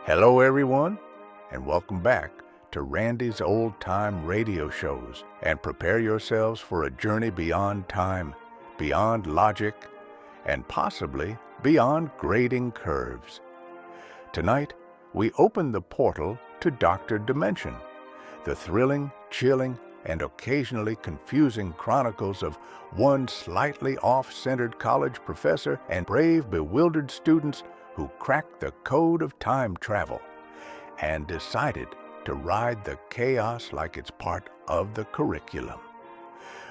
Hello, everyone, and welcome back to Randy's Old Time Radio Shows. And prepare yourselves for a journey beyond time, beyond logic, and possibly beyond grading curves. Tonight, we open the portal to Dr. Dimension, the thrilling, chilling, and occasionally confusing chronicles of one slightly off-centered college professor and brave, bewildered students who cracked the code of time travel and decided to ride the chaos like it's part of the curriculum.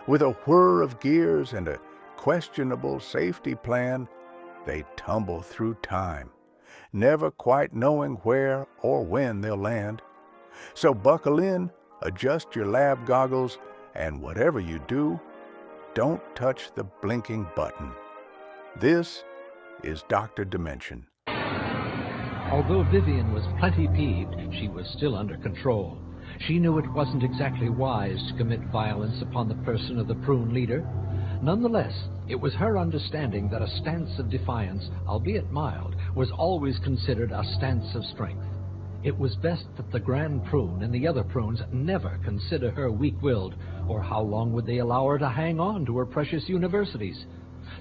With a whir of gears and a questionable safety plan, they tumble through time, never quite knowing where or when they'll land. So buckle in, adjust your lab goggles, and whatever you do, don't touch the blinking button. This is Dr. Dimension. Although Vivian was plenty peeved, she was still under control. She knew it wasn't exactly wise to commit violence upon the person of the prune leader. Nonetheless, it was her understanding that a stance of defiance, albeit mild, was always considered a stance of strength. It was best that the Grand Prune and the other prunes never consider her weak-willed, or how long would they allow her to hang on to her precious universities?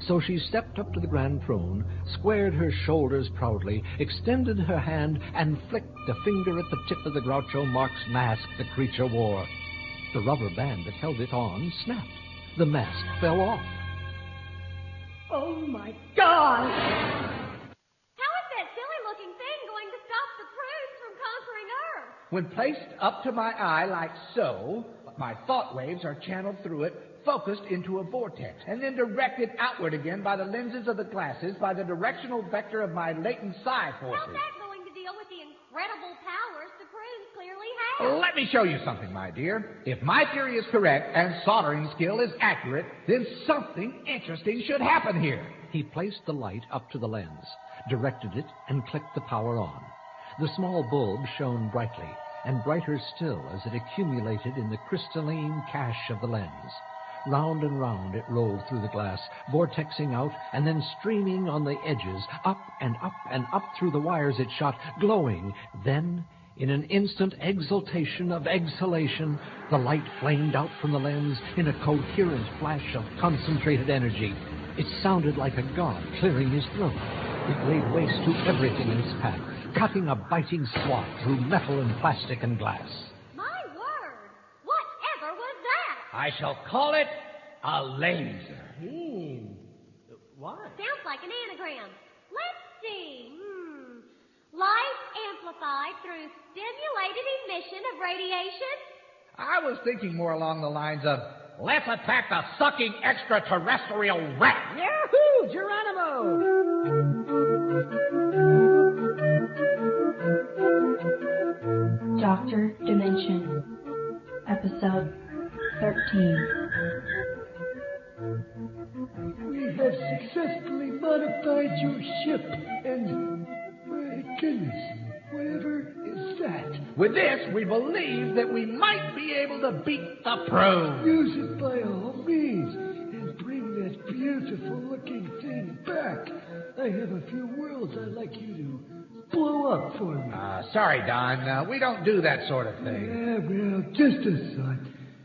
So she stepped up to the Grand Prune, squared her shoulders proudly, extended her hand, and flicked a finger at the tip of the Groucho Marx mask the creature wore. The rubber band that held it on snapped. The mask fell off. Oh, my God! How is that silly-looking thing going to stop the prunes from conquering Earth? When placed up to my eye like so, my thought waves are channeled through it, focused into a vortex, and then directed outward again by the lenses of the glasses by the directional vector of my latent psi forces. How's that going to deal with the incredible powers the prunes clearly have? Let me show you something, my dear. If my theory is correct and soldering skill is accurate, then something interesting should happen here. He placed the light up to the lens, directed it, and clicked the power on. The small bulb shone brightly, and brighter still as it accumulated in the crystalline cache of the lens. Round and round it rolled through the glass, vortexing out and then streaming on the edges, up and up and up through the wires it shot, glowing. Then, in an instant exultation of exhalation, the light flamed out from the lens in a coherent flash of concentrated energy. It sounded like a god clearing his throat. It laid waste to everything in its path, cutting a biting swath through metal and plastic and glass. I shall call it a laser. Why? Sounds like an anagram. Let's see. Light amplified through stimulated emission of radiation? I was thinking more along the lines of, let's attack the sucking extraterrestrial rat. Yahoo! Geronimo! Dr. Dimension, Episode 13. We have successfully modified your ship, and my goodness, whatever is that? With this, we believe that we might be able to beat the prunes. Use it by all means, and bring that beautiful-looking thing back. I have a few worlds I'd like you to blow up for me. Sorry, Don. We don't do that sort of thing. Yeah, well, just a thought.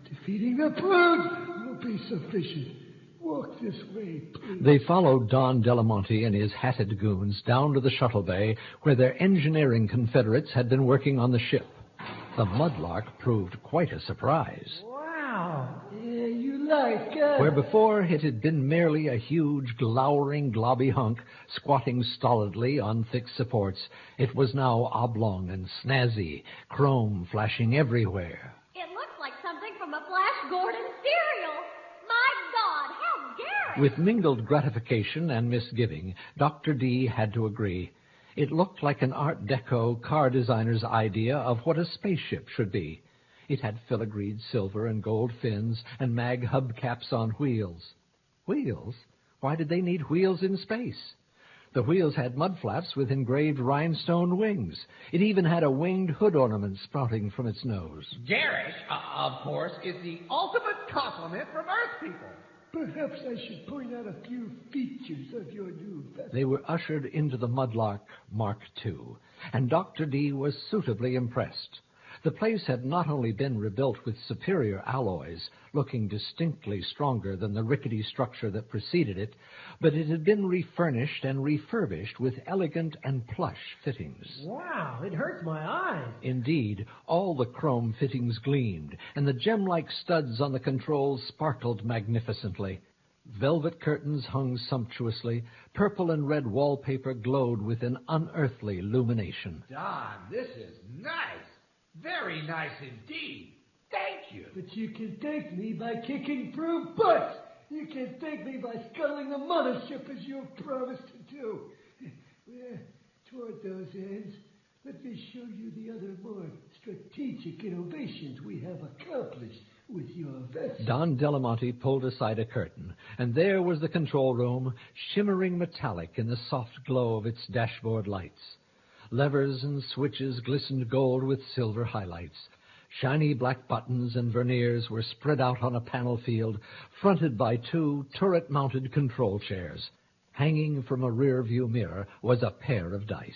Defeating the prunes will be sufficient. Walk this way, please. They followed Don Delamonte and his hatted goons down to the shuttle bay where their engineering confederates had been working on the ship. The Mudlark proved quite a surprise. Wow. Yeah, you like Where before it had been merely a huge, glowering, globby hunk squatting stolidly on thick supports, it was now oblong and snazzy, chrome flashing everywhere. It looks like something from a Flash Gordon serial. My God, how daring! With mingled gratification and misgiving, Dr. D had to agree. It looked like an Art Deco car designer's idea of what a spaceship should be. It had filigreed silver and gold fins and mag hubcaps on wheels. Wheels? Why did they need wheels in space? The wheels had mud flaps with engraved rhinestone wings. It even had a winged hood ornament sprouting from its nose. Garish, of course, is the ultimate compliment from Earth people. Perhaps I should point out a few features of your new vessel. They were ushered into the Mudlark Mark II, and Dr. D was suitably impressed. The place had not only been rebuilt with superior alloys, looking distinctly stronger than the rickety structure that preceded it, but it had been refurnished and refurbished with elegant and plush fittings. Wow, it hurts my eyes. Indeed, all the chrome fittings gleamed, and the gem-like studs on the controls sparkled magnificently. Velvet curtains hung sumptuously. Purple and red wallpaper glowed with an unearthly illumination. Don, this is nice. Very nice indeed. Thank you. But you can thank me by kicking through butts. You can thank me by sculling the mothership as you promised to do. Well, toward those ends, let me show you the other more strategic innovations we have accomplished with your vessel. Don Delamonte pulled aside a curtain, and there was the control room, shimmering metallic in the soft glow of its dashboard lights. Levers and switches glistened gold with silver highlights. Shiny black buttons and verniers were spread out on a panel field, fronted by two turret-mounted control chairs. Hanging from a rear-view mirror was a pair of dice.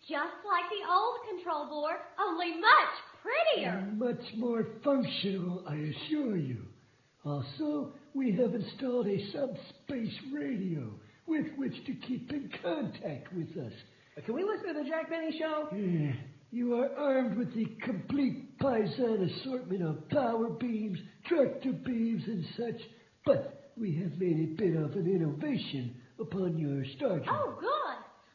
Just like the old control board, only much prettier. And much more functional, I assure you. Also, we have installed a subspace radio with which to keep in contact with us. Can we listen to the Jack Benny Show? Yeah. You are armed with the complete Paisan assortment of power beams, tractor beams, and such, but we have made a bit of an innovation upon your starter. Oh, good.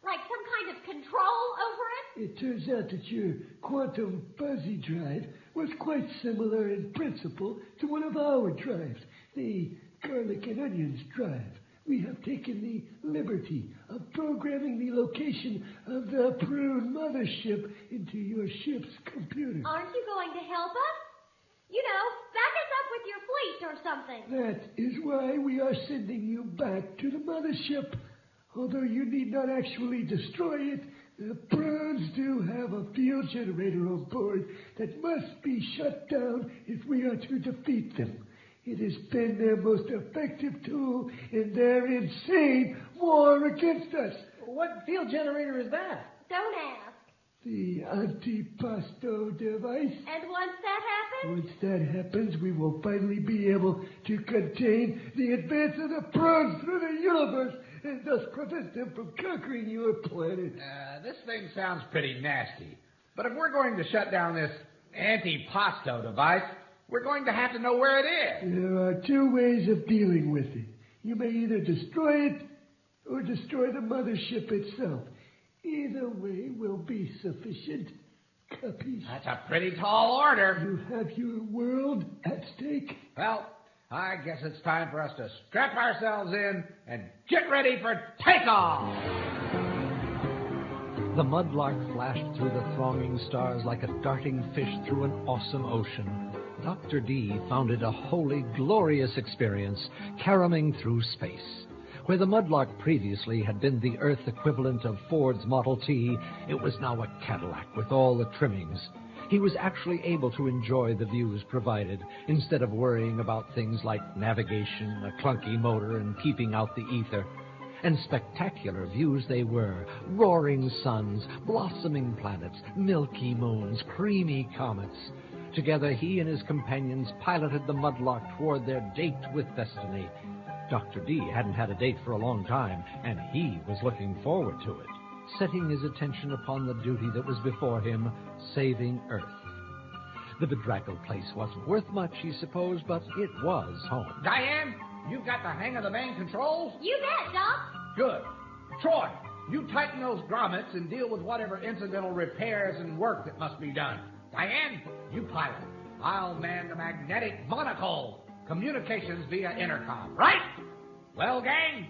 Like some kind of control over it? It turns out that your quantum fuzzy drive was quite similar in principle to one of our drives, the garlic and onions drive. We have taken the liberty of programming the location of the prune mothership into your ship's computer. Aren't you going to help us? You know, back us up with your fleet or something. That is why we are sending you back to the mothership. Although you need not actually destroy it, the prunes do have a field generator on board that must be shut down if we are to defeat them. It has been their most effective tool in their insane war against us. What field generator is that? Don't ask. The antipasto device. And once that happens? Once that happens, we will finally be able to contain the advance of the prunes through the universe and thus prevent them from conquering your planet. This thing sounds pretty nasty. But if we're going to shut down this antipasto device, we're going to have to know where it is. There are two ways of dealing with it. You may either destroy it or destroy the mothership itself. Either way will be sufficient. Capiche? That's a pretty tall order. You have your world at stake. Well, I guess it's time for us to strap ourselves in and get ready for takeoff. The Mudlark flashed through the thronging stars like a darting fish through an awesome ocean. Dr. D found it a wholly glorious experience, caroming through space. Where the Mudlark previously had been the Earth equivalent of Ford's Model T, it was now a Cadillac with all the trimmings. He was actually able to enjoy the views provided, instead of worrying about things like navigation, a clunky motor, and keeping out the ether. And spectacular views they were: roaring suns, blossoming planets, milky moons, creamy comets. Together, he and his companions piloted the Mudlark toward their date with destiny. Dr. D hadn't had a date for a long time, and he was looking forward to it, setting his attention upon the duty that was before him, saving Earth. The bedraggled place wasn't worth much, he supposed, but it was home. Diane, you've got the hang of the main controls? You bet, Doc. Good. Troy, you tighten those grommets and deal with whatever incidental repairs and work that must be done. Diane, you pilot. I'll man the magnetic monocle. Communications via intercom, right? Well, gang,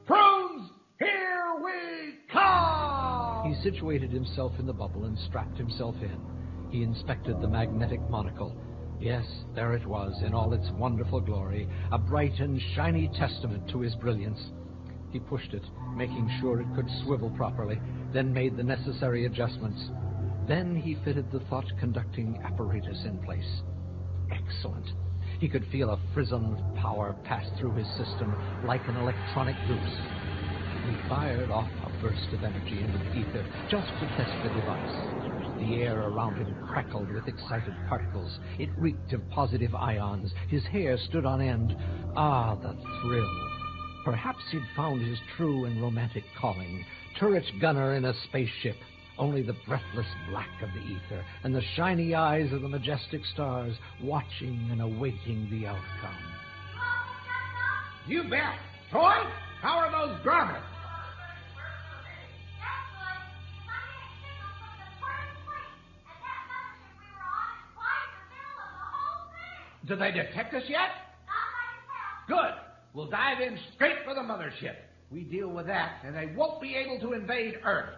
prunes, here we come! He situated himself in the bubble and strapped himself in. He inspected the magnetic monocle. Yes, there it was in all its wonderful glory, a bright and shiny testament to his brilliance. He pushed it, making sure it could swivel properly, then made the necessary adjustments. Then he fitted the thought-conducting apparatus in place. Excellent. He could feel a frisson of power pass through his system like an electronic goose. He fired off a burst of energy into the ether just to test the device. The air around him crackled with excited particles. It reeked of positive ions. His hair stood on end. Ah, the thrill. Perhaps he'd found his true and romantic calling, turret gunner in a spaceship. Only the breathless black of the ether and the shiny eyes of the majestic stars watching and awaiting the outcome. You bet. Toy, how are those grommets? Do they detect us yet? Good. We'll dive in straight for the mothership. We deal with that, and they won't be able to invade Earth.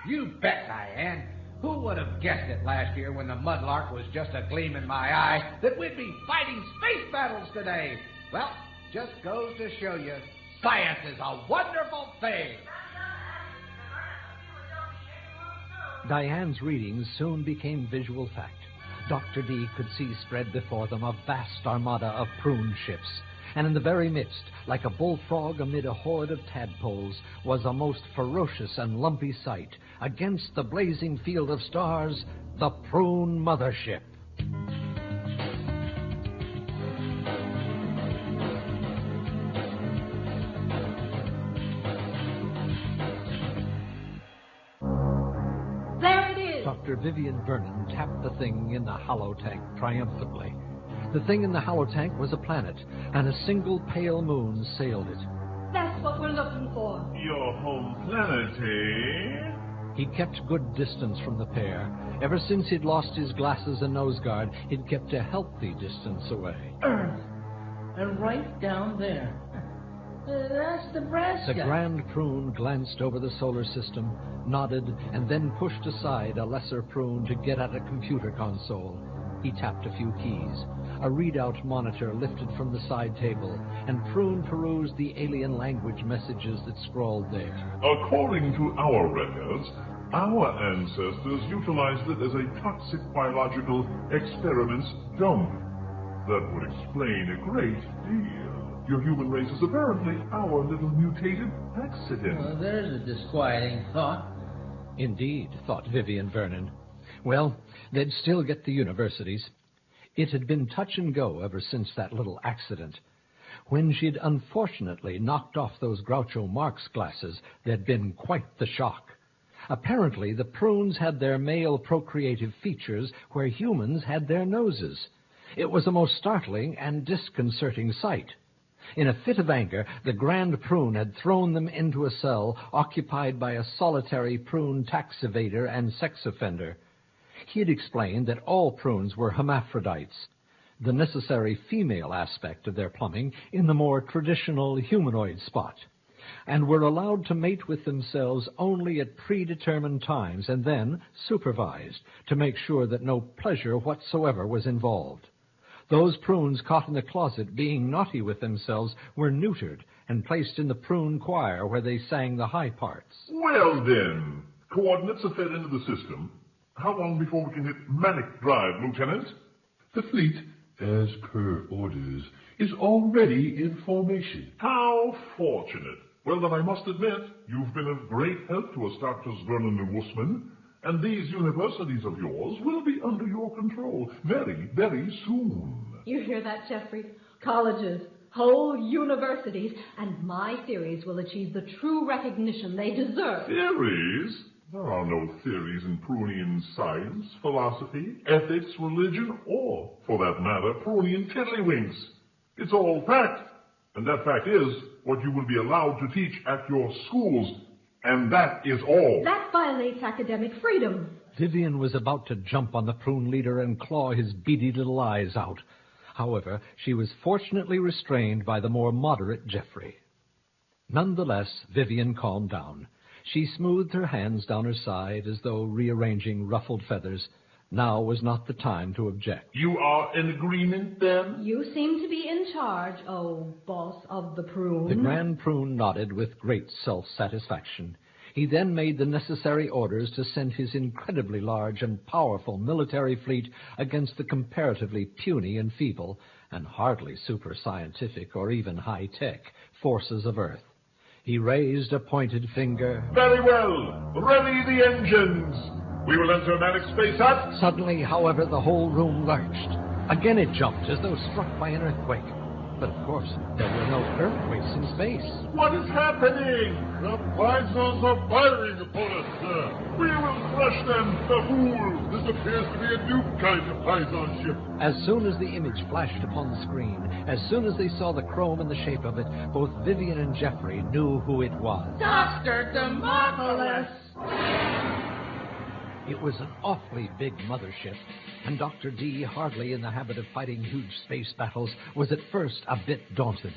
You bet, Diane. Who would have guessed it last year when the mudlark was just a gleam in my eye that we'd be fighting space battles today? Well, just goes to show you, science is a wonderful thing. Diane's readings soon became visual fact. Dr. D could see spread before them a vast armada of prune ships, and in the very midst, like a bullfrog amid a horde of tadpoles, was a most ferocious and lumpy sight. Against the blazing field of stars, the prune mothership. There it is. Dr. Vivian Vernon tapped the thing in the hollow tank triumphantly. The thing in the hollow tank was a planet, and a single pale moon sailed it. That's what we're looking for. Your home planet, eh? He kept good distance from the pair. Ever since he'd lost his glasses and nose guard, he'd kept a healthy distance away. Earth. And right down there. That's Nebraska. The Grand Prune glanced over the solar system, nodded, and then pushed aside a lesser prune to get at a computer console. He tapped a few keys. A readout monitor lifted from the side table, and Prune perused the alien language messages that scrawled there. According to our records, our ancestors utilized it as a toxic biological experiments dump. That would explain a great deal. Your human race is apparently our little mutated accident. Well, there's a disquieting thought. Indeed, thought Vivian Vernon. Well, they'd still get the universities. It had been touch and go ever since that little accident. When she'd unfortunately knocked off those Groucho Marx glasses, there'd been quite the shock. Apparently, the prunes had their male procreative features where humans had their noses. It was a most startling and disconcerting sight. In a fit of anger, the Grand Prune had thrown them into a cell occupied by a solitary prune tax evader and sex offender. He had explained that all prunes were hermaphrodites, the necessary female aspect of their plumbing in the more traditional humanoid spot, and were allowed to mate with themselves only at predetermined times and then supervised to make sure that no pleasure whatsoever was involved. Those prunes caught in the closet being naughty with themselves were neutered and placed in the prune choir where they sang the high parts. Well then, coordinates are fed into the system. How long before we can hit Manic Drive, Lieutenant? The fleet, as per orders, is already in formation. How fortunate. Well, then I must admit, you've been of great help to us, Doctors Vernon and Wussman, and these universities of yours will be under your control very, very soon. You hear that, Jeffrey? Colleges, whole universities, and my theories will achieve the true recognition they deserve. Theories? There are no theories in Prunian science, philosophy, ethics, religion, or, for that matter, Prunian tiddlywinks. It's all fact, and that fact is what you will be allowed to teach at your schools, and that is all. That violates academic freedom. Vivian was about to jump on the prune leader and claw his beady little eyes out. However, she was fortunately restrained by the more moderate Jeffrey. Nonetheless, Vivian calmed down. She smoothed her hands down her side as though rearranging ruffled feathers. Now was not the time to object. You are in agreement, then? You seem to be in charge, oh boss of the prune. The Grand Prune nodded with great self-satisfaction. He then made the necessary orders to send his incredibly large and powerful military fleet against the comparatively puny and feeble, and hardly super-scientific or even high-tech, forces of Earth. He raised a pointed finger. Very well. Ready the engines. We will enter manic space at... Suddenly, however, the whole room lurched. Again it jumped as though struck by an earthquake. But of course, there were no earthquakes in space. What is happening? The Pisons are firing upon us, sir. We will crush them, the fools. This appears to be a new kind of Pison ship. As soon as the image flashed upon the screen, as soon as they saw the chrome and the shape of it, both Vivian and Jeffrey knew who it was. Dr. Demopolis! It was an awfully big mothership, and Dr. D, hardly in the habit of fighting huge space battles, was at first a bit daunted.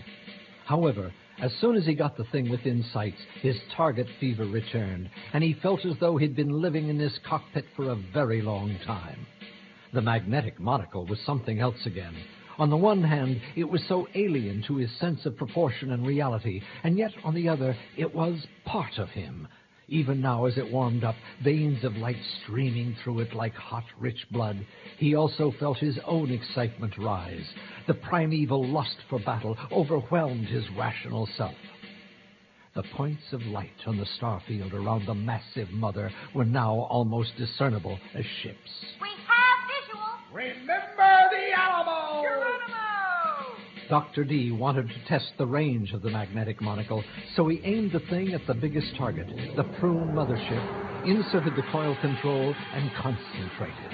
However, as soon as he got the thing within sight, his target fever returned, and he felt as though he'd been living in this cockpit for a very long time. The magnetic monocle was something else again. On the one hand, it was so alien to his sense of proportion and reality, and yet, on the other, it was part of him. Even now, as it warmed up, veins of light streaming through it like hot, rich blood, he also felt his own excitement rise. The primeval lust for battle overwhelmed his rational self. The points of light on the starfield around the massive mother were now almost discernible as ships. We have visual. Remember the Alamo! Geronimo! Dr. D wanted to test the range of the magnetic monocle, so he aimed the thing at the biggest target, the prune mothership, inserted the coil control, and concentrated.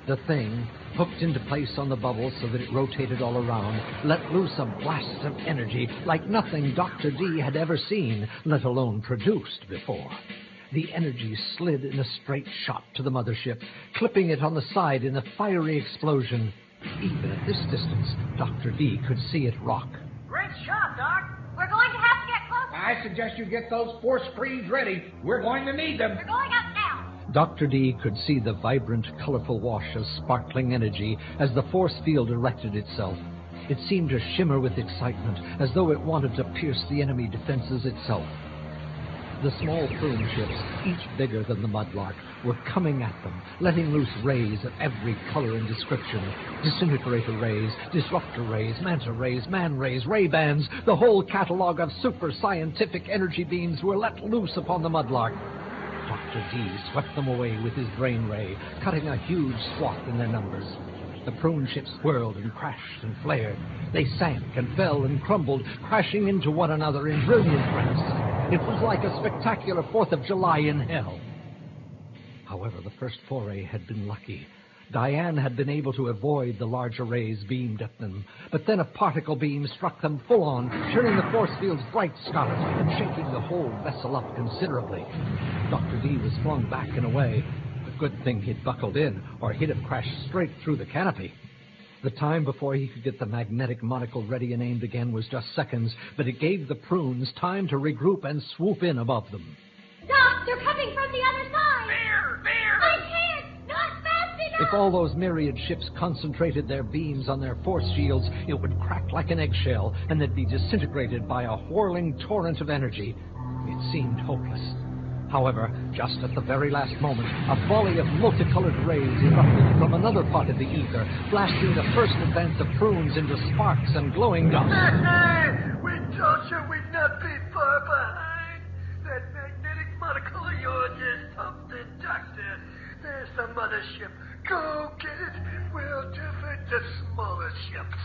The thing, hooked into place on the bubble so that it rotated all around, let loose a blast of energy like nothing Dr. D had ever seen, let alone produced before. The energy slid in a straight shot to the mothership, clipping it on the side in a fiery explosion. Even at this distance, Dr. D could see it rock. Great shot, Doc. We're going to have to get closer. I suggest you get those 4 screens ready. We're going to need them. We're going up now. Dr. D could see the vibrant, colorful wash of sparkling energy as the force field erected itself. It seemed to shimmer with excitement, as though it wanted to pierce the enemy defenses itself. The small prune ships, each bigger than the Mudlark, were coming at them, letting loose rays of every color and description. Disintegrator rays, disruptor rays, manta rays, man rays, ray bands, the whole catalog of super-scientific energy beams were let loose upon the Mudlark. Dr. D swept them away with his brain ray, cutting a huge swath in their numbers. The prune ships whirled and crashed and flared. They sank and fell and crumbled, crashing into one another in brilliant breaths. It was like a spectacular 4th of July in hell. However, the first foray had been lucky. Diane had been able to avoid the larger rays beamed at them, but then a particle beam struck them full on, turning the force fields bright scarlet and shaking the whole vessel up considerably. Dr. D was flung back and away. A good thing he'd buckled in, or he'd have crashed straight through the canopy. The time before he could get the magnetic monocle ready and aimed again was just seconds, but it gave the prunes time to regroup and swoop in above them. Doc, they're coming from the other side. There! I can't! Not fast enough! If all those myriad ships concentrated their beams on their force shields, it would crack like an eggshell, and they'd be disintegrated by a whirling torrent of energy. It seemed hopeless. However, just at the very last moment, a volley of multicolored rays erupted from another part of the ether, blasting the first advance of prunes into sparks and glowing dust. We told you we'd not be far behind. That magnetic monocle of yours is something, Doctor. There's the mothership. Go get it. We'll defeat the smaller ships.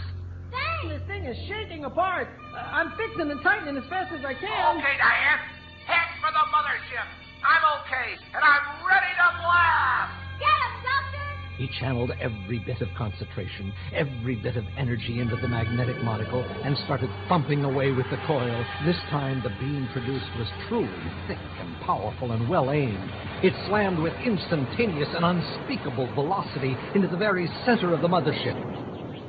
Thanks. This thing is shaking apart. I'm fixing and tightening as fast as I can. Okay, Diane. Head for the mothership. I'm okay, and I'm ready to blast. Get him, Doctor! He channeled every bit of concentration, every bit of energy into the magnetic monocle, and started thumping away with the coil. This time, the beam produced was truly thick and powerful and well aimed. It slammed with instantaneous and unspeakable velocity into the very center of the mothership.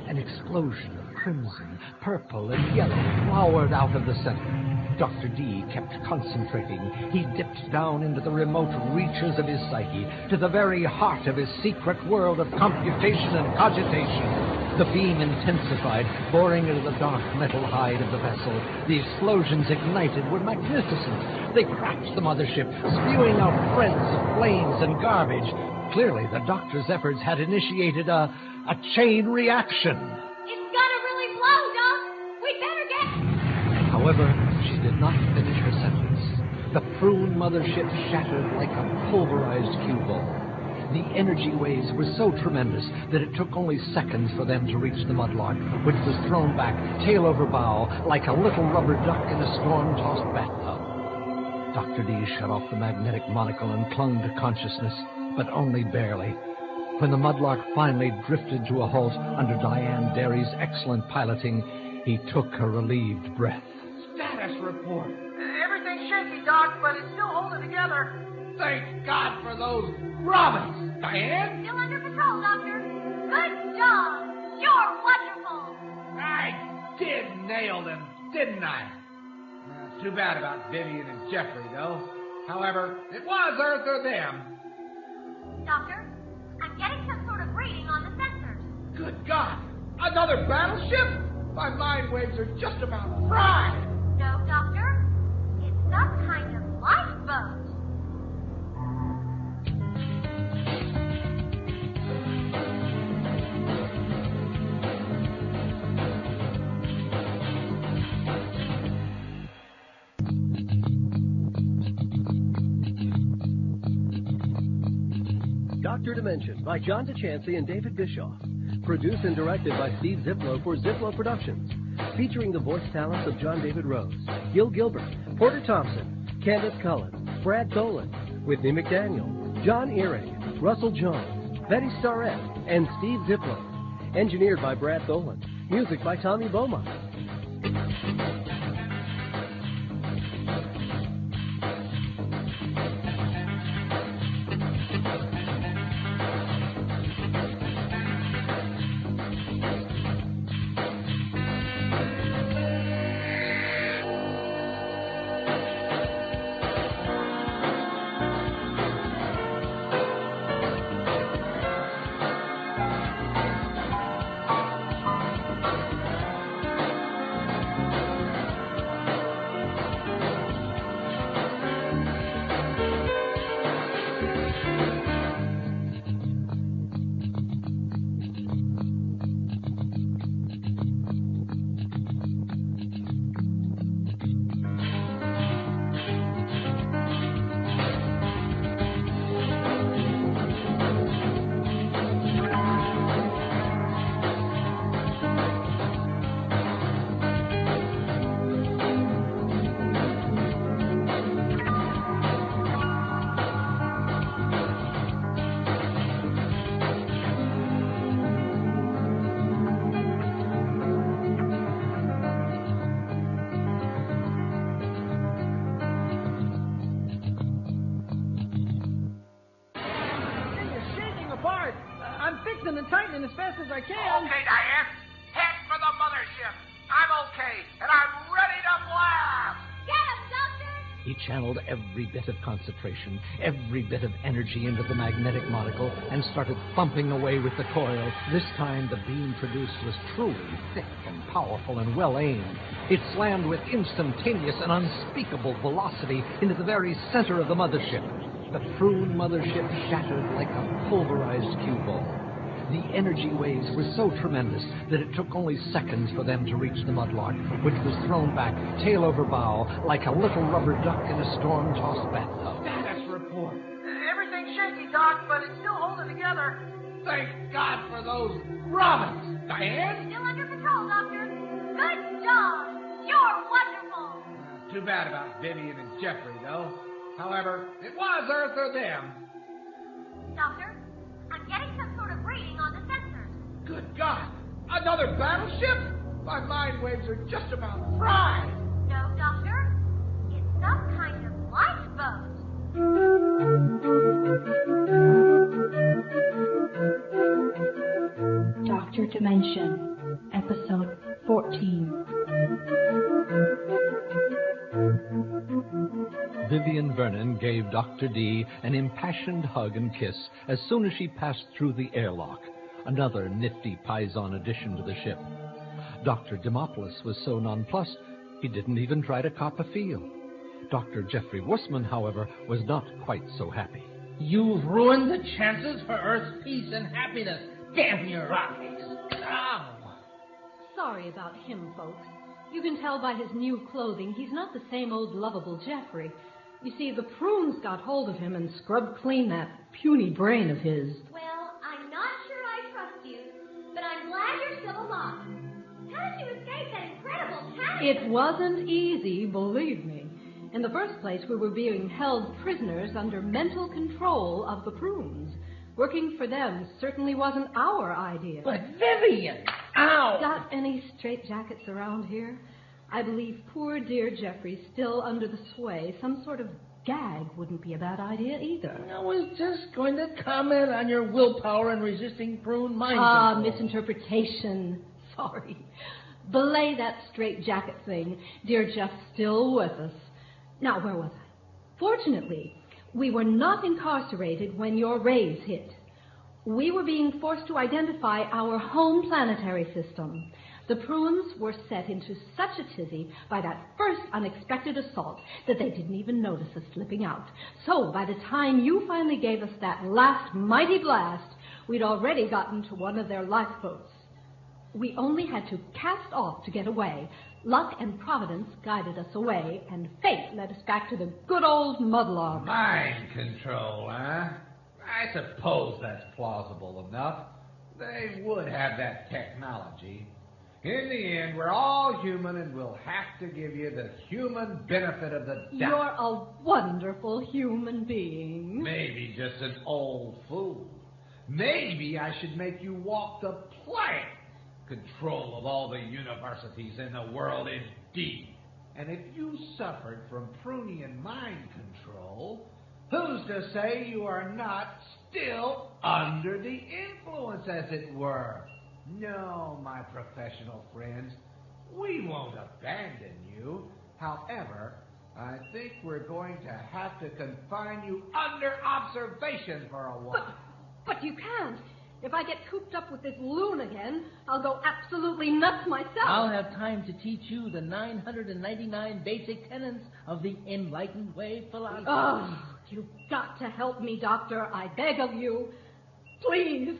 An explosion of crimson, purple, and yellow flowered out of the center. Dr. D kept concentrating. He dipped down into the remote reaches of his psyche, to the very heart of his secret world of computation and cogitation. The beam intensified, boring into the dark metal hide of the vessel. The explosions ignited were magnificent. They cracked the mothership, spewing out threads of flames and garbage. Clearly, the doctor's efforts had initiated a chain reaction. It's gonna really blow, Doc. We better get... However, she did not finish her sentence. The prune mothership shattered like a pulverized cue ball. The energy waves were so tremendous that it took only seconds for them to reach the mudlark, which was thrown back, tail over bow, like a little rubber duck in a storm-tossed bathtub. Dr. D shut off the magnetic monocle and clung to consciousness, but only barely. When the mudlark finally drifted to a halt under Diane Derry's excellent piloting, he took a relieved breath. Status report. Everything's shaky, Doc, but it's still holding together. Thank God for those robins, Diane. Still under control, Doctor. Good job. You're wonderful. I did nail them, didn't I? It's too bad about Vivian and Jeffrey, though. However, it was Earth or them. Doctor, I'm getting some sort of reading on the sensors. Good God! Another battleship? My mind waves are just about fried. No, Doctor. It's some kind of lifeboat. Dr. Dimension by John DeChancy and David Bischoff. Produced and directed by Steve Ziplo for Ziplo Productions. Featuring the voice talents of John David Rose, Gil Gilbert, Porter Thompson, Candace Cullen, Brad Dolan, Whitney McDaniel, John Earing, Russell Jones, Betty Starrett, and Steve Ziplo. Engineered by Brad Dolan. Music by Tommy Beaumont. And tightening as fast as I can. Okay, Diane. Head for the mothership. I'm okay, and I'm ready to blast. Get him, Doctor. He channeled every bit of concentration, every bit of energy into the magnetic monocle, and started thumping away with the coil. This time, the beam produced was truly thick and powerful and well-aimed. It slammed with instantaneous and unspeakable velocity into the very center of the mothership. The prune mothership shattered like a pulverized cue ball. The energy waves were so tremendous that it took only seconds for them to reach the mudlark, which was thrown back, tail over bow, like a little rubber duck in a storm-tossed bathtub. Status report. Everything's shaky, Doc, but it's still holding together. Thank God for those robins, Diane. Still under control, Doctor. Good job. You're wonderful. Too bad about Vivian and Jeffrey, though. However, it was Earth or them. Doctor, I'm getting some sort of reading on the sensors. Good God! Another battleship? My mind waves are just about fried. No, Doctor. It's some kind of lifeboat. Dr. Dimension, Episode 14. Vivian Vernon gave Dr. D an impassioned hug and kiss as soon as she passed through the airlock. another nifty Paisan addition to the ship. Dr. Dimopoulos was so nonplussed, he didn't even try to cop a feel. Dr. Jeffrey Wussman, however, was not quite so happy. You've ruined the chances for Earth's peace and happiness. Damn your eyes. Ow! Sorry about him, folks. You can tell by his new clothing he's not the same old lovable Jeffrey. You see, the prunes got hold of him and scrubbed clean that puny brain of his. Well, I'm not sure I trust you, but I'm glad you're still alive. How did you escape that incredible catastrophe? It wasn't easy, believe me. In the first place, we were being held prisoners under mental control of the prunes. Working for them certainly wasn't our idea. But Vivian! Ow! Got any straitjackets around here? I believe poor dear Jeffrey's still under the sway. Some sort of gag wouldn't be a bad idea either. I was just going to comment on your willpower and resisting prune mind control. Misinterpretation. Sorry. Belay that straitjacket thing. Dear Jeff's still with us. Now, where was I? Fortunately, we were not incarcerated when your rays hit. We were being forced to identify our home planetary system. The prunes were set into such a tizzy by that first unexpected assault that they didn't even notice us slipping out. So by the time you finally gave us that last mighty blast, we'd already gotten to one of their lifeboats. We only had to cast off to get away. Luck and providence guided us away, and fate led us back to the good old mudlark. Mind control, huh? I suppose that's plausible enough. They would have that technology. In the end, we're all human, and we'll have to give you the human benefit of the doubt. You're a wonderful human being. Maybe just an old fool. Maybe I should make you walk the plank. Control of all the universities in the world, indeed. And if you suffered from Prunian mind control, who's to say you are not still under the influence, as it were? No, my professional friends, we won't abandon you. However, I think we're going to have to confine you under observation for a while. But you can't. If I get cooped up with this loon again, I'll go absolutely nuts myself. I'll have time to teach you the 999 basic tenets of the Enlightened Way philosophy. Oh, you've got to help me, Doctor. I beg of you. Please,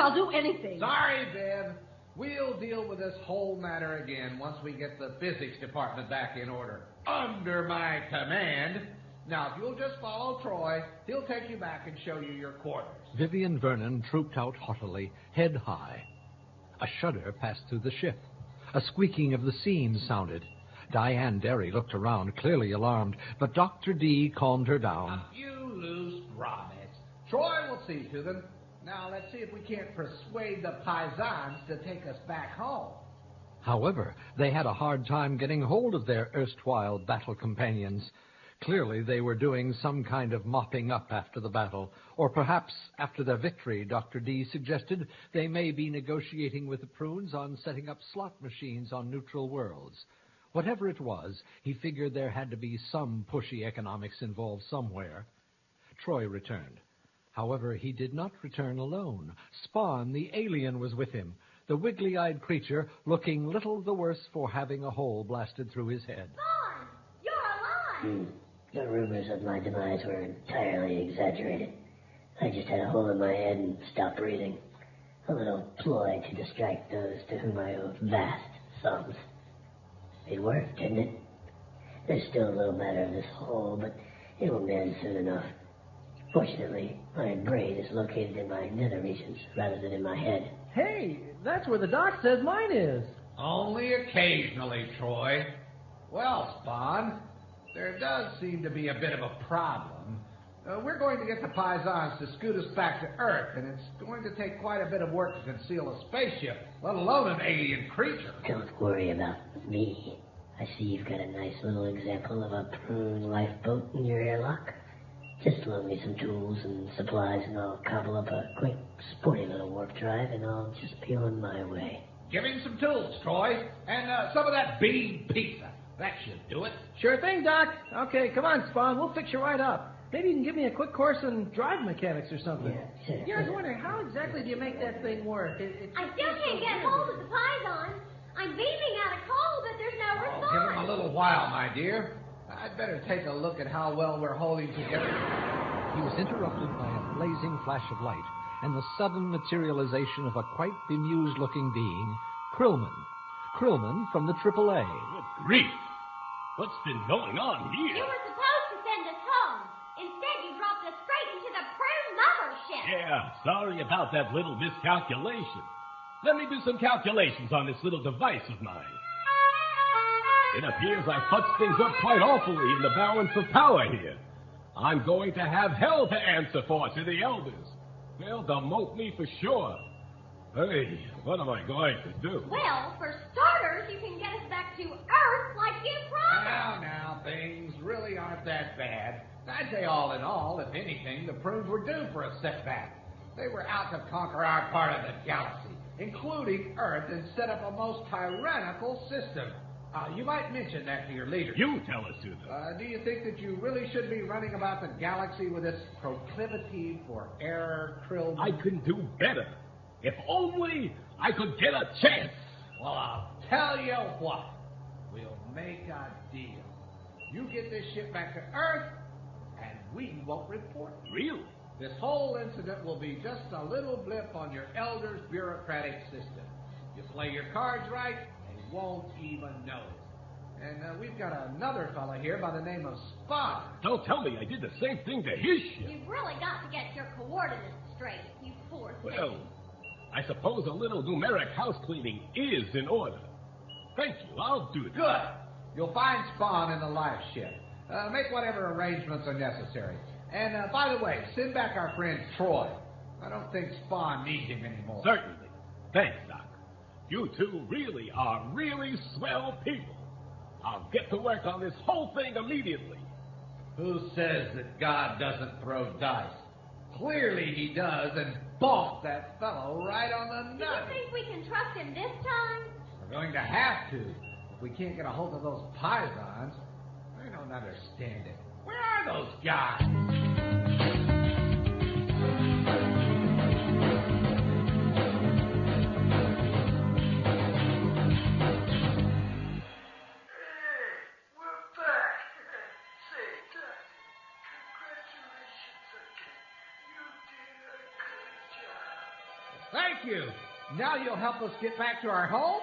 I'll do anything. Sorry, Bev. We'll deal with this whole matter again once we get the physics department back in order. Under my command. Now, if you'll just follow Troy, he'll take you back and show you your quarters. Vivian Vernon trooped out haughtily, head high. A shudder passed through the ship. A squeaking of the seams sounded. Diane Derry looked around, clearly alarmed, but Dr. D calmed her down. A few loose grommets. Troy will see to them. Now, let's see if we can't persuade the paisans to take us back home. However, they had a hard time getting hold of their erstwhile battle companions. Clearly, they were doing some kind of mopping up after the battle, or perhaps after their victory. Dr. D suggested they may be negotiating with the prunes on setting up slot machines on neutral worlds. Whatever it was, he figured there had to be some pushy economics involved somewhere. Troy returned. However, he did not return alone. Spawn, the alien, was with him, the wiggly-eyed creature looking little the worse for having a hole blasted through his head. Spawn, you're alive! The rumors of my demise were entirely exaggerated. I just had a hole in my head and stopped breathing. A little ploy to distract those to whom I owe vast sums. It worked, didn't it? There's still a little matter of this hole, but it will mend soon enough. Fortunately, my brain is located in my nether regions rather than in my head. Hey, that's where the doc says mine is. Only occasionally, Troy. Well, Spawn, there does seem to be a bit of a problem. We're going to get the paisans to scoot us back to Earth, and it's going to take quite a bit of work to conceal a spaceship, let alone an alien creature. Don't worry about me. I see you've got a nice little example of a prune lifeboat in your airlock. Just loan me some tools and supplies, and I'll cobble up a quick, sporty little warp drive, and I'll just be on my way. Give him some tools, Troy, and some of that bean pizza. That should do it. Sure thing, Doc. Okay, come on, Spawn. We'll fix you right up. Maybe you can give me a quick course in drive mechanics or something. Yeah, I was wondering, how exactly do you make that thing work? I still can't get hold of the Python. I'm beaming at a call, but there's no response. Give him a little while, my dear. I'd better take a look at how well we're holding together. He was interrupted by a blazing flash of light and the sudden materialization of a quite bemused-looking being, Krillman. Krillman from the AAA. Good grief! What's been going on here? You were supposed to send us home. Instead, you dropped us straight into the prune mothership. Yeah, sorry about that little miscalculation. Let me do some calculations on this little device of mine. It appears I fucked things up quite awfully in the balance of power here. I'm going to have hell to answer for to the elders. They'll demote me for sure. Hey, what am I going to do? Well, for starters, you can get us back to Earth like you promised. Now, things really aren't that bad. I'd say all in all, if anything, the prunes were due for a setback. They were out to conquer our part of the galaxy, including Earth, and set up a most tyrannical system. You might mention that to your leader. You tell us to. Do you think that you really should be running about the galaxy with this proclivity for error, Krillman? I couldn't do better. If only I could get a chance. Well, I'll tell you what. We'll make a deal. You get this ship back to Earth, and we won't report. Really? This whole incident will be just a little blip on your elders' bureaucratic system. You play your cards right, they won't even know it. And we've got another fella here by the name of Spawn. Don't tell me I did the same thing to his ship. You've really got to get your coordinates straight, you poor thing. Well, I suppose a little numeric house cleaning is in order. Thank you, I'll do that. Good. You'll find Spawn in the life ship. Make whatever arrangements are necessary. And by the way, send back our friend Troy. I don't think Spawn needs him anymore. Certainly. Thanks, Doc. You two really are really swell people. I'll get to work on this whole thing immediately. Who says that God doesn't throw dice? Clearly he does, and bonked that fellow right on the nut. Do you think we can trust him this time? We're going to have to. If we can't get a hold of those Pythons, I don't understand it. Where are those guys? Thank you. Now you'll help us get back to our home?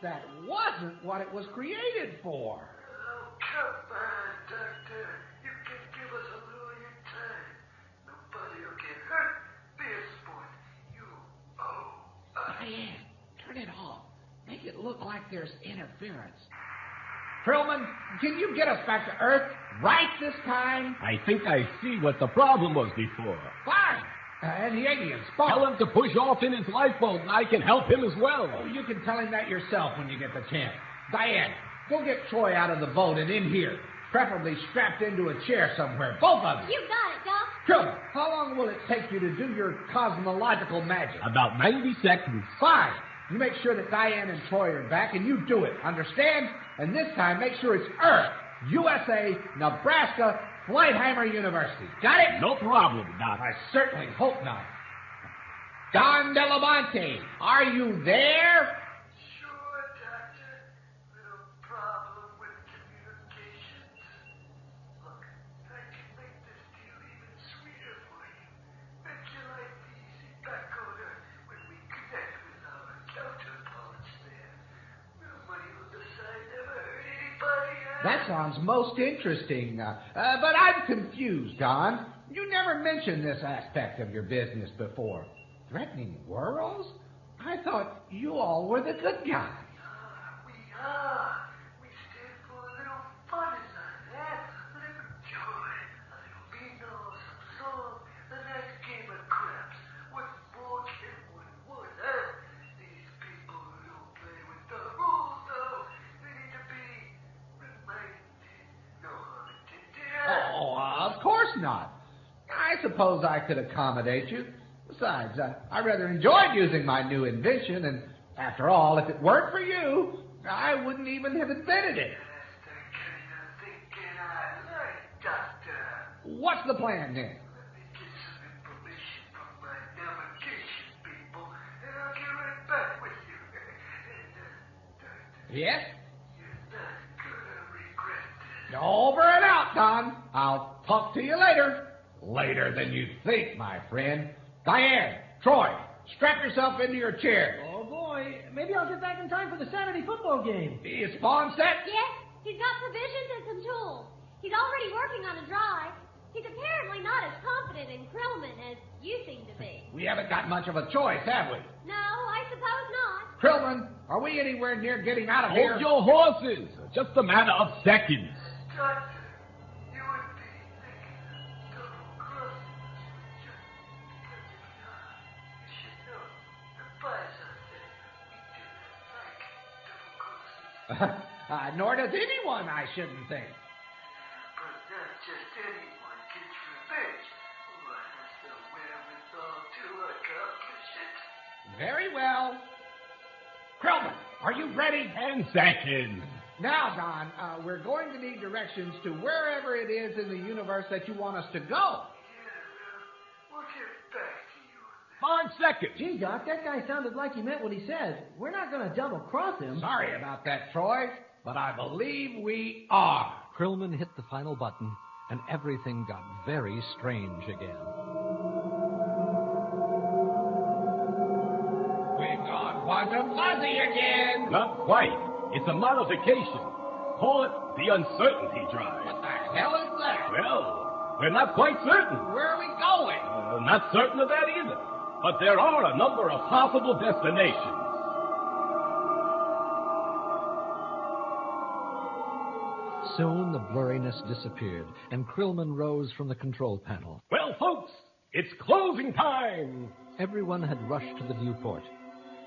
That wasn't what it was created for. Oh, come on, Doctor. You can give us a little of your time. Nobody will get hurt. This point, you owe us. Diane, turn it off. Make it look like there's interference. Krillman, can you get us back to Earth right this time? I think I see what the problem was before. Fine. And the aliens, Spawn. Tell him to push off in his lifeboat, and I can help him as well. Oh, you can tell him that yourself when you get the chance. Diane, go get Troy out of the boat and in here. Preferably strapped into a chair somewhere. Both of you. You got it, Doc. Krillman, how long will it take you to do your cosmological magic? About 90 seconds. Fine. You make sure that Diane and Troy are back, and you do it. Understand? And this time, make sure it's Earth, USA, Nebraska, Flightheimer University. Got it? No problem, Doc. I certainly hope not. Don Delamonte, are you there? Sure, Doctor. Little problem with communications. Look, I can make this deal even sweeter for you. Make your life easy back order when we connect with our counterparts there. No money on the side never hurt anybody else. That sounds most interesting. But I'm confused, Don. You never mentioned this aspect of your business before. Threatening worlds? I thought you all were the good guys. We are. We stand for a little fun in life, eh? A little joy, a little vino, some song, a nice game of craps. What more can one want, eh? These people who don't play with the rules, though, they need to be not. I suppose I could accommodate you. Besides, I rather enjoyed using my new invention, and after all, if it weren't for you, I wouldn't even have invented it. What's the plan, then? Yes? Over and out, Don. I'll talk to you later. Later than you think, my friend. Diane, Troy, strap yourself into your chair. Oh, boy. Maybe I'll get back in time for the Saturday football game. Is Spawn set? Yes, he's got provisions and some tools. He's already working on a drive. He's apparently not as confident in Krillman as you seem to be. We haven't got much of a choice, have we? No, I suppose not. Krillman, are we anywhere near getting out of here? Hold your horses. Just a matter of seconds. Nor does anyone, I shouldn't think. But not just anyone gets revenge. One has the wherewithal to accomplish it. Very well. Krillman, are you ready? 10 seconds. Now, Don, we're going to need directions to wherever it is in the universe that you want us to go. We'll get back to you. 5 seconds. Gee, Doc, that guy sounded like he meant what he said. We're not going to double-cross him. Sorry about that, Troy, but I believe we are. Krillman hit the final button, and everything got very strange again. We've gone quantum fuzzy again. Not quite. It's a modification. Call it the uncertainty drive. What the hell is that? Well, we're not quite certain. Where are we going? Not certain of that either. But there are a number of possible destinations. Soon the blurriness disappeared, and Krillman rose from the control panel. Well, folks, it's closing time. Everyone had rushed to the viewport.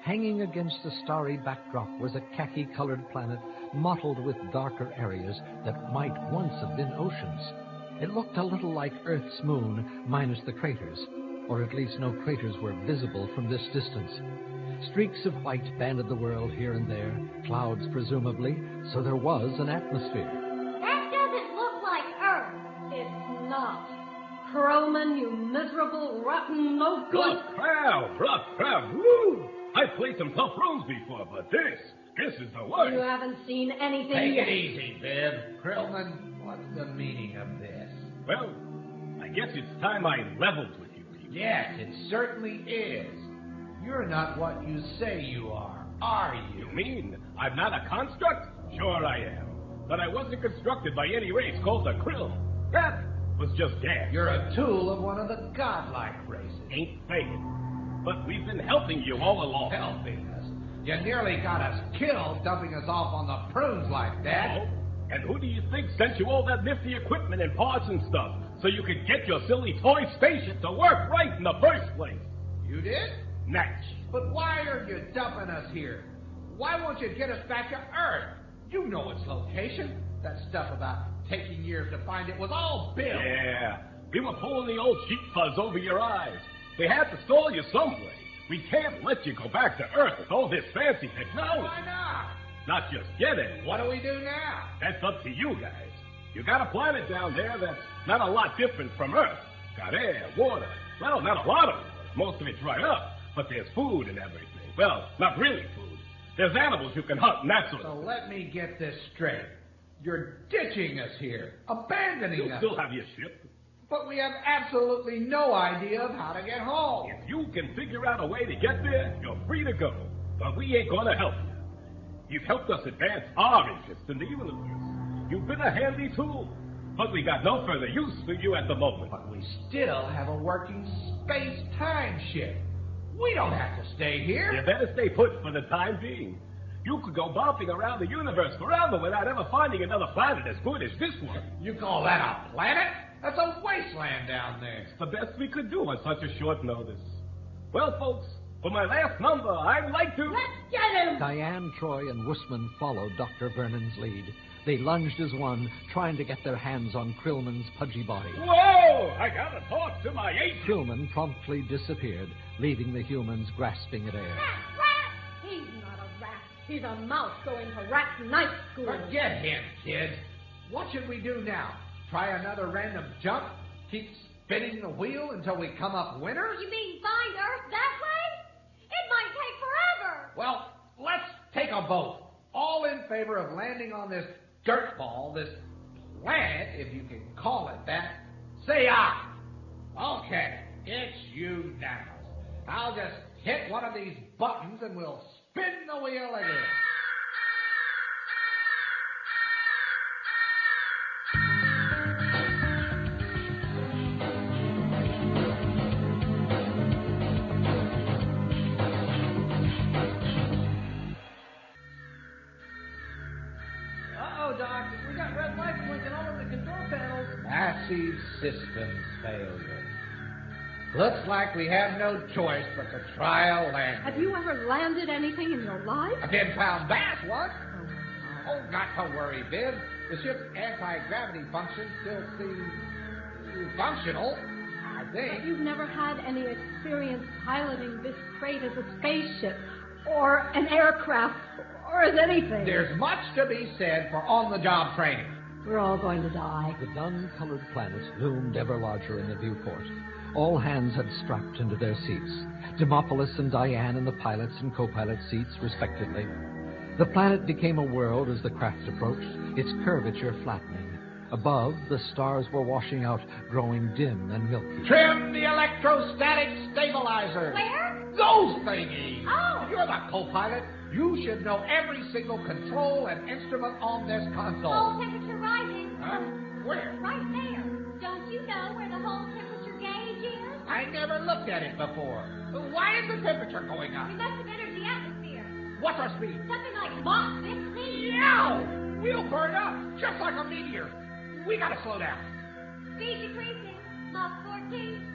Hanging against the starry backdrop was a khaki-colored planet mottled with darker areas that might once have been oceans. It looked a little like Earth's moon, minus the craters, or at least no craters were visible from this distance. Streaks of white banded the world here and there, clouds presumably, so there was an atmosphere. That doesn't look like Earth. It's not. Krillman, you miserable, rotten, no good. Rough crowd, woo! I've played some tough rooms before, but this is the worst. You haven't seen anything Take yet. it easy, Viv. Krillman, what's the meaning of this? Well, I guess it's time I leveled with you people. Yes, it certainly is. You're not what you say you are you? You mean I'm not a construct? Sure I am. But I wasn't constructed by any race called the Krill. That was just gas. You're a tool of one of the godlike races. Ain't saying. But we've been helping you all along. Helping us? You nearly got us killed dumping us off on the prunes like that. Oh? And who do you think sent you all that nifty equipment and parts and stuff so you could get your silly toy spaceship to work right in the first place? You did? Natch. But why are you dumping us here? Why won't you get us back to Earth? You know its location. That stuff about taking years to find it was all built. Yeah, we were pulling the old sheep fuzz over your eyes. They had to stall you some way. We can't let you go back to Earth with all this fancy technology. Why not? Not just get it. What do we do now? That's up to you guys. You got a planet down there that's not a lot different from Earth. Got air, water. Well, not a lot of it. Most of it's dried up. But there's food and everything. Well, not really food. There's animals you can hunt and that sort of So thing. let me get this straight. You're ditching us here, abandoning You us. still have your ship. But we have absolutely no idea of how to get home. If you can figure out a way to get there, you're free to go. But we ain't gonna help you. You've helped us advance our interests in the universe. You've been a handy tool. But we got no further use for you at the moment. But we still have a working space-time ship. We don't have to stay here. You better stay put for the time being. You could go bopping around the universe forever without ever finding another planet as good as this one. You call that a planet? That's a wasteland down there. It's the best we could do on such a short notice. Well, folks, for my last number, I'd like to... Let's get him! Diane, Troy, and Wussman followed Dr. Vernon's lead. They lunged as one, trying to get their hands on Krillman's pudgy body. Whoa! I gotta talk to my agent. Krillman promptly disappeared, leaving the humans grasping at air. Rat! He's not a rat. He's a mouse going to rat night school. Forget him, kid. What should we do now? Try another random jump? Keep spinning the wheel until we come up winners? You mean find Earth that way? It might take forever. Well, let's take a vote. All in favor of landing on this dirt ball, this planet, if you can call it that, say aye. Okay, it's unanimous. I'll just hit one of these buttons and we'll spin the wheel again. Doc. We got red lights blinking all over the control panels. Massive systems failure. Looks like we have no choice but to try a landing. Have you ever landed anything in your life? A 10-pound bass once. Oh, not to worry, Viv. The ship's anti-gravity function still seems functional, I think. But you've never had any experience piloting this crate as a spaceship or an aircraft or as anything. There's much to be said for on-the-job training. We're all going to die. The dun-colored planet loomed ever larger in the viewport. All hands had strapped into their seats, Demopolis and Diane in the pilot's and co-pilot seats, respectively. The planet became a world as the craft approached, its curvature flattening. Above, the stars were washing out, growing dim and milky. Trim the electrostatic stabilizers. Where? Those thingies. Oh. You're the co-pilot. You should know every single control and instrument on this console. Whole temperature rising. Huh? Where? Right there. Don't you know where the whole temperature gauge is? I never looked at it before. Why is the temperature going up? We must have entered the atmosphere. What's our speed? Something like Mach 15. Yow! We'll burn up, just like a meteor. We gotta slow down. Speed decreasing. Mach 14.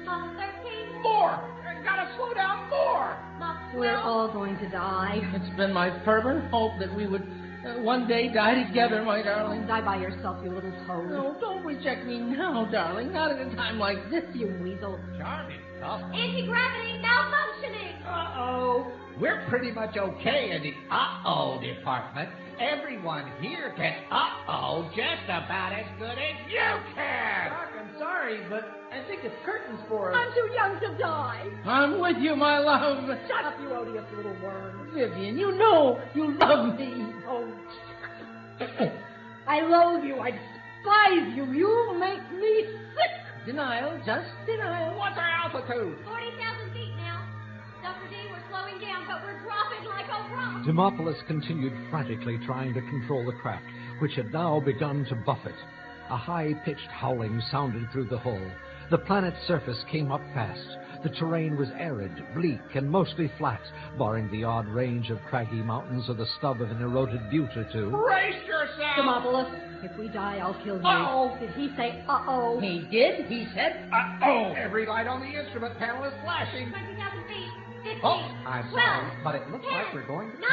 Mach 13. More! Gotta slow down more! Mach 12. We're all going to die. It's been my fervent hope that we would one day die together, my darling. Die by yourself, you little toad. No, don't reject me now, darling. Not at a time like this, You weasel. Charming couple. Anti-gravity malfunctioning. Uh-oh. We're pretty much okay in the uh-oh department. Everyone here can uh-oh just about as good as you can. Doc, I'm sorry, but I think it's curtains for us. I'm too young to die. I'm with you, my love. Shut up, you odious little worm. Vivian, you know you love me. Oh, I loathe you. I despise you. You make me sick. Denial, just denial. What's our altitude? 40,000 feet now. Dr. D, we're slowing down, but we're dropping like a rock. Demopolis continued frantically trying to control the craft, which had now begun to buffet. A high-pitched howling sounded through the hull. The planet's surface came up fast. The terrain was arid, bleak, and mostly flat, barring the odd range of craggy mountains or the stub of an eroded butte or two. Brace yourself! Demopolis, if we die, I'll kill you. Uh-oh. Did he say uh-oh? He did. He said, Uh-oh! Every light on the instrument panel is flashing. 20,000 feet. 15. Oh, I'm 12, sorry, but it looks 10, like we're going to... 9,000.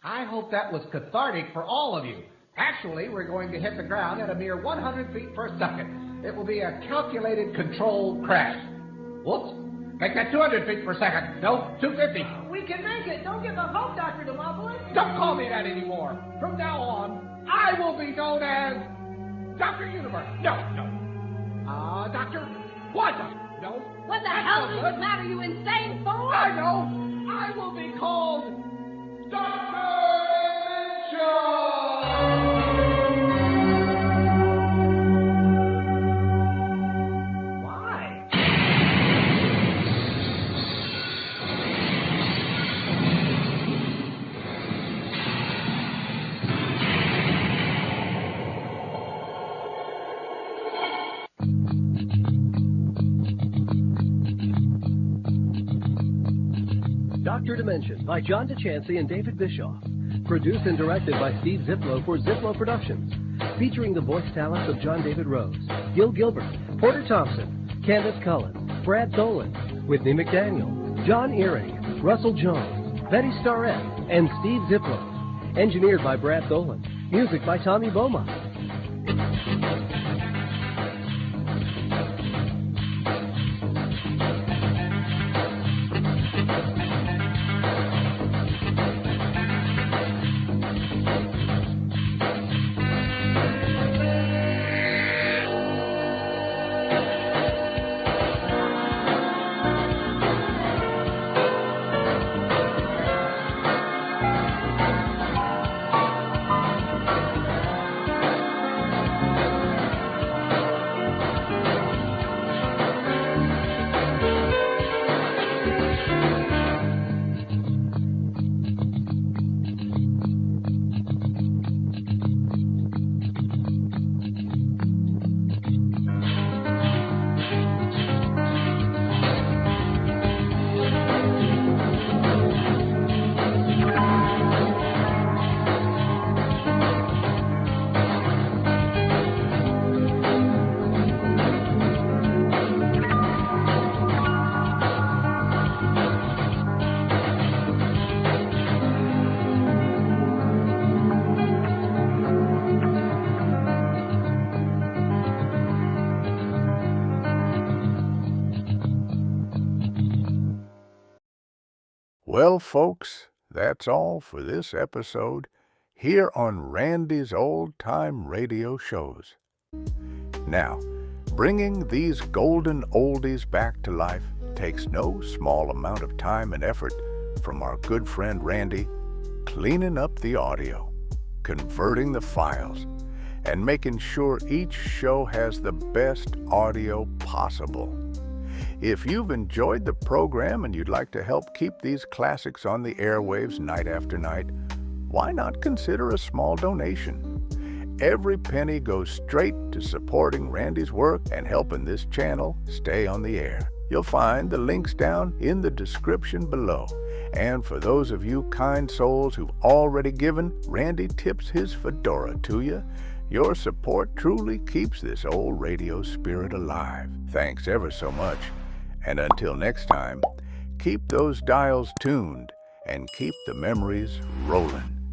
I hope that was cathartic for all of you. Actually, we're going to hit the ground at a mere 100 feet per second. It will be a calculated controlled crash. Whoops. Make that 200 feet per second. No, 250. We can make it. Don't give up hope, Dr. Demopolis. Don't call me that anymore. From now on, I will be known as Dr. Universe. No. Doctor Quantum. No. What the hell is the matter, you insane fool? I know. I will be called Dr. Dimension. Dr. Dimension by John DeChancy and David Bischoff. Produced and directed by Steve Ziplo for Ziplo Productions. Featuring the voice talents of John David Rose, Gil Gilbert, Porter Thompson, Candace Cullen, Brad Dolan, Whitney McDaniel, John Earing, Russell Jones, Betty Starrett, and Steve Ziplo. Engineered by Brad Dolan. Music by Tommy Beaumont. Well, folks, that's all for this episode here on Randy's Old Time Radio Shows. Now, bringing these golden oldies back to life takes no small amount of time and effort from our good friend Randy, cleaning up the audio, converting the files, and making sure each show has the best audio possible. If you've enjoyed the program and you'd like to help keep these classics on the airwaves night after night, why not consider a small donation? Every penny goes straight to supporting Randy's work and helping this channel stay on the air. You'll find the links down in the description below. And for those of you kind souls who've already given, Randy tips his fedora to you. Your support truly keeps this old radio spirit alive. Thanks ever so much. And until next time, keep those dials tuned and keep the memories rolling.